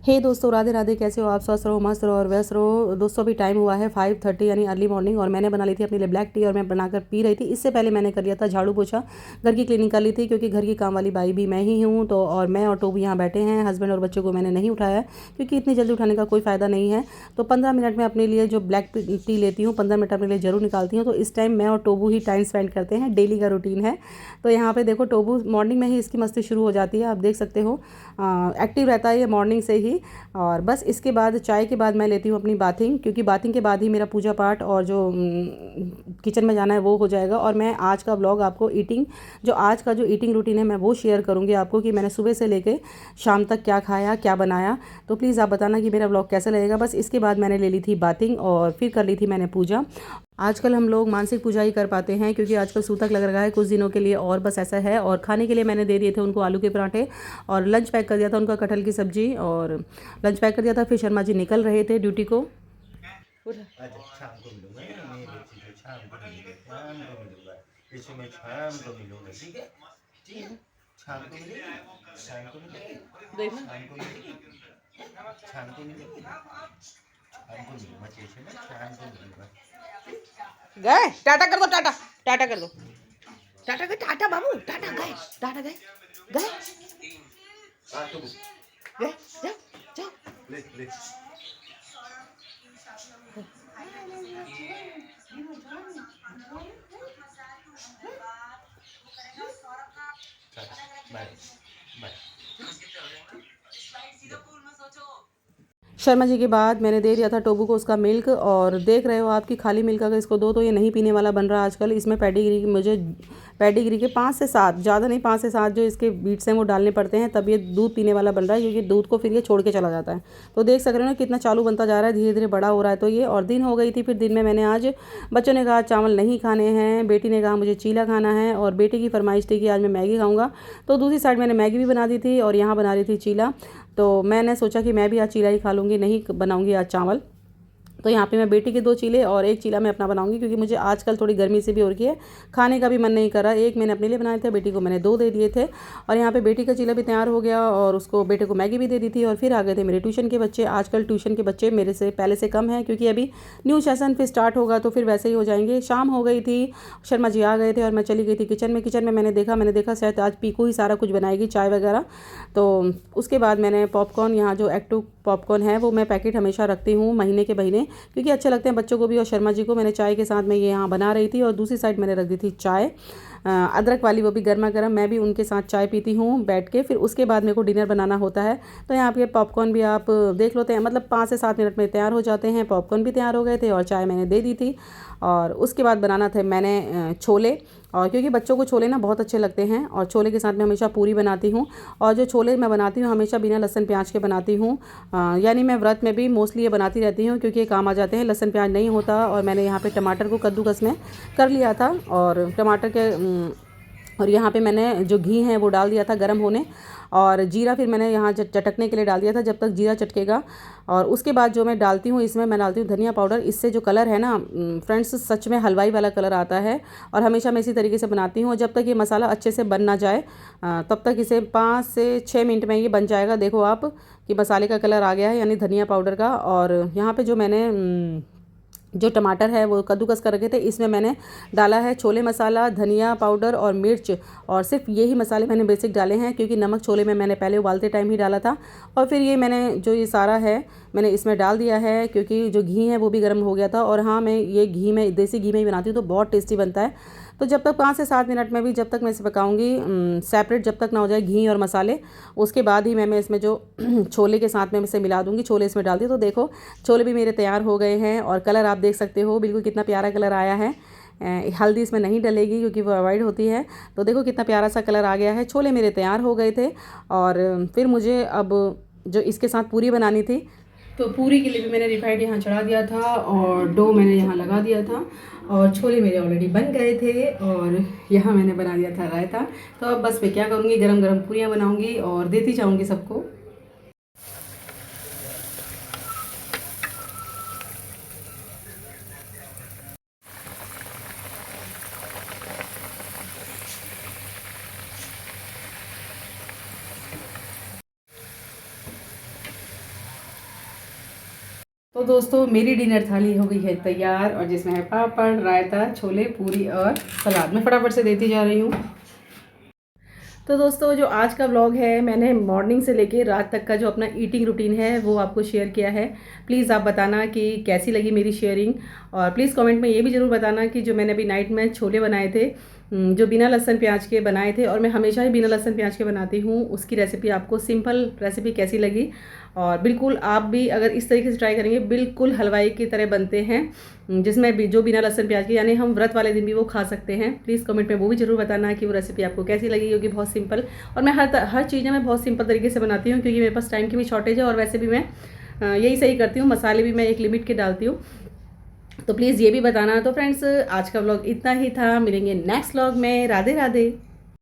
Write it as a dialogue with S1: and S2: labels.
S1: हे दोस्तों, राधे राधे। कैसे हो आप? स्वस्थ रहो, मस्त रहो और व्यस्त रहो। दोस्तों अभी टाइम हुआ है 5:30 यानी अर्ली मॉर्निंग, और मैंने बना ली थी अपने लिए ब्लैक टी और मैं बनाकर पी रही थी। इससे पहले मैंने कर लिया था झाड़ू पोछा, घर की क्लीनिंग कर ली थी, क्योंकि घर की काम वाली बाई भी मैं ही हूँ। तो और मैं और टोबू यहाँ बैठे हैं। हस्बैंड और बच्चों को मैंने नहीं उठाया है, क्योंकि इतनी जल्दी उठाने का कोई फ़ायदा नहीं है। तो 15 मिनट में अपने लिए जो ब्लैक टी लेती हूँ, 15 मिनट अपने लिए ज़रूर निकालती हूँ। तो इस टाइम मैं और टोबू ही टाइम स्पेंड करते हैं, डेली का रूटीन है। तो यहाँ पे देखो, टोबू मॉर्निंग में ही इसकी मस्ती शुरू हो जाती है, आप देख सकते हो। एक्टिव रहता है ये मॉर्निंग से ही। और बस इसके बाद चाय के बाद मैं लेती हूँ अपनी बाथिंग, क्योंकि बाथिंग के बाद ही मेरा पूजा पाठ और जो किचन में जाना है वो हो जाएगा। और मैं आज का ब्लॉग आपको आज का जो ईटिंग रूटीन है मैं वो शेयर करूँगी आपको, कि मैंने सुबह से लेके शाम तक क्या खाया, क्या बनाया। तो प्लीज़ आप बताना कि मेरा ब्लॉग कैसा लगेगा। बस इसके बाद मैंने ले ली थी बाथिंग और फिर कर ली थी मैंने पूजा। आजकल हम लोग मानसिक पूजा ही कर पाते हैं, क्योंकि आजकल सूतक लग रहा है कुछ दिनों के लिए, और बस ऐसा है। और खाने के लिए मैंने दे दिए थे उनको आलू के पराठे, और लंच पैक कर दिया था उनका कटहल की सब्जी, और लंच पैक कर दिया था। फिर शर्मा जी निकल रहे थे ड्यूटी को।
S2: अच्छा, शाम को मिलूंगा। मैं देखती हूँ, शाम को मिलूंगा, शाम को मिलूंगा। इसमें मैं शाम को मिलूंगा, ठीक है? ठीक है, शाम को मिलेंगे, शाम को मिलेंगे,
S1: देखना
S2: शाम को मिलेंगे, शाम को मिलेंगे, शाम को मिलूंगा। जैसे मैं शाम को मिलूंगा।
S1: गए, टाटा कर दो, टाटा टाटा कर दो, टाटा गए, टाटा बाबू, टाटा गए, टाटा गए, गए
S2: तो
S1: गए, जाओ जाओ।
S2: ले ले। Bye bye.
S1: शर्मा जी के बाद मैंने दे दिया था टोबू को उसका मिल्क, और देख रहे हो आपकी खाली मिल्क अगर इसको दो तो ये नहीं पीने वाला बन रहा आजकल। इसमें पेडिग्री मुझे पेडिग्री के 5 से 7, ज़्यादा नहीं, 5 से 7 जो इसके बीट्स हैं वो डालने पड़ते हैं, तब ये दूध पीने वाला बन रहा है, क्योंकि दूध को फिर ये छोड़ के चला जाता है। तो देख सक रहे हो ना कितना चालू बनता जा रहा है, धीरे धीरे बड़ा हो रहा है। तो ये और दिन हो गई थी। फिर दिन में मैंने आज, बच्चों ने कहा चावल नहीं खाने हैं, बेटी ने कहा मुझे चीला खाना है, और बेटी की फरमाइश थी कि आज मैं मैगी खाऊंगा। तो दूसरी साइड मैंने मैगी भी बना दी थी, और यहाँ बना रही थी चीला। तो मैंने सोचा कि मैं भी आज चीला ही खा लूँगी, नहीं बनाऊँगी आज चावल। तो यहाँ पे मैं बेटी के 2 चीले और 1 चीला मैं अपना बनाऊंगी, क्योंकि मुझे आजकल थोड़ी गर्मी से भी हो रही है, खाने का भी मन नहीं कर रहा। एक मैंने अपने लिए बनाए थे, बेटी को मैंने 2 दे दिए थे। और यहाँ पे बेटी का चीला भी तैयार हो गया, और उसको बेटे को मैगी भी दे दी थी। और फिर आ गए थे मेरे ट्यूशन के बच्चे। आजकल ट्यूशन के बच्चे मेरे से पहले से कम हैं, क्योंकि अभी न्यू सेशन फिर स्टार्ट होगा, तो फिर वैसे ही हो जाएंगे। शाम हो गई थी, शर्मा जी आ गए थे, और मैं चली गई थी किचन में। किचन में मैंने देखा शायद आज पीकू ही सारा कुछ बनाएगी, चाय वगैरह। तो उसके बाद मैंने पॉपकॉर्न, यहाँ जो एक्टू पॉपकॉर्न है वो मैं पैकेट हमेशा रखती हूँ महीने के महीने, क्योंकि अच्छे लगते हैं बच्चों को भी। और शर्मा जी को मैंने चाय के साथ में ये यहाँ बना रही थी, और दूसरी साइड मैंने रख दी थी चाय, अदरक वाली, वो भी गर्मा गर्म। मैं भी उनके साथ चाय पीती हूँ बैठ के। फिर उसके बाद मेरे को डिनर बनाना होता है। तो यहाँ पे पॉपकॉर्न भी आप देख लो, मतलब 5 से 7 मिनट में तैयार हो जाते हैं। पॉपकॉर्न भी तैयार हो गए थे, और चाय मैंने दे दी थी। और उसके बाद बनाना था मैंने छोले, और क्योंकि बच्चों को छोले ना बहुत अच्छे लगते हैं, और छोले के साथ मैं हमेशा पूरी बनाती हूँ। और जो छोले मैं बनाती हूँ हमेशा बिना लहसुन प्याज के बनाती हूँ। यानी मैं व्रत में भी मोस्टली ये बनाती रहती हूँ, क्योंकि ये काम आ जाते हैं, लहसुन प्याज नहीं होता। और मैंने यहाँ पे टमाटर को कद्दूकस में कर लिया था, और टमाटर के और यहाँ पे मैंने जो घी है वो डाल दिया था गर्म होने, और जीरा फिर मैंने यहाँ चटकने के लिए डाल दिया था, जब तक जीरा चटकेगा। और उसके बाद जो मैं डालती हूँ, इसमें मैं डालती हूँ धनिया पाउडर। इससे जो कलर है ना फ्रेंड्स, सच में हलवाई वाला कलर आता है। और हमेशा मैं इसी तरीके से बनाती हूँ, और जब तक ये मसाला अच्छे से बन ना जाए तब तक इसे 5 से 6 मिनट में ये बन जाएगा। देखो आप कि मसाले का कलर आ गया है, यानी धनिया पाउडर का। और यहाँ पे जो मैंने जो टमाटर है वो कद्दूकस कर रखे थे, इसमें मैंने डाला है छोले मसाला, धनिया पाउडर और मिर्च। और सिर्फ यही मसाले मैंने बेसिक डाले हैं, क्योंकि नमक छोले में मैंने पहले उबालते टाइम ही डाला था। और फिर ये मैंने जो ये सारा है मैंने इसमें डाल दिया है, क्योंकि जो घी है वो भी गर्म हो गया था। और हाँ, मैं ये घी में, देसी घी में ही बनाती हूँ, तो बहुत टेस्टी बनता है। तो जब तक 5 से 7 मिनट में भी जब तक मैं इसे पकाऊंगी, सेपरेट जब तक ना हो जाए घी और मसाले, उसके बाद ही मैं इसमें जो छोले के साथ में इसे मिला दूंगी। छोले इसमें डाल दिए, तो देखो छोले भी मेरे तैयार हो गए हैं। और कलर आप देख सकते हो बिल्कुल कितना प्यारा कलर आया है। हल्दी इसमें नहीं डलेगी, क्योंकि वो अवॉइड होती है। तो देखो कितना प्यारा सा कलर आ गया है। छोले मेरे तैयार हो गए थे, और फिर मुझे अब जो इसके साथ पूरी बनानी थी, तो पूरी के लिए भी मैंने रिफाइंड यहाँ चढ़ा दिया था, और डो मैंने यहाँ लगा दिया था। और छोले मेरे ऑलरेडी बन गए थे, और यहाँ मैंने बना दिया था रायता। तो अब बस मैं क्या करूँगी, गरम गरम पूरियाँ बनाऊँगी और देती जाऊँगी सबको। तो दोस्तों मेरी डिनर थाली हो गई है तैयार और जिसमें है पापड़, रायता, छोले, पूरी और सलाद। मैं फटाफट से देती जा रही हूँ। तो दोस्तों जो आज का व्लॉग है मैंने मॉर्निंग से लेके रात तक का जो अपना ईटिंग रूटीन है वो आपको शेयर किया है। प्लीज़ आप बताना कि कैसी लगी मेरी शेयरिंग, और प्लीज़ कमेंट में ये भी ज़रूर बताना कि जो मैंने अभी नाइट में छोले बनाए थे जो बिना लहसुन प्याज के बनाए थे, और मैं हमेशा ही बिना लहसुन प्याज के बनाती हूँ, उसकी रेसिपी आपको सिंपल रेसिपी कैसी लगी। और बिल्कुल आप भी अगर इस तरीके से ट्राई करेंगे बिल्कुल हलवाई की तरह बनते हैं, जिसमें भी जो बिना लहसुन प्याज के, यानी हम व्रत वाले दिन भी वो खा सकते हैं। प्लीज़ कमेंट में वो भी ज़रूर बताना कि वो रेसिपी आपको कैसी लगी, क्योंकि बहुत सिंपल, और मैं हर चीज़ें मैं बहुत सिंपल तरीके से बनाती हूँ क्योंकि मेरे पास टाइम की भी शॉर्टेज है, और वैसे भी मैं यही सही करती हूँ, मसाले भी मैं एक लिमिट के डालती हूँ। तो प्लीज़ ये भी बताना। तो फ्रेंड्स आज का व्लॉग इतना ही था, मिलेंगे नेक्स्ट व्लॉग में। राधे राधे।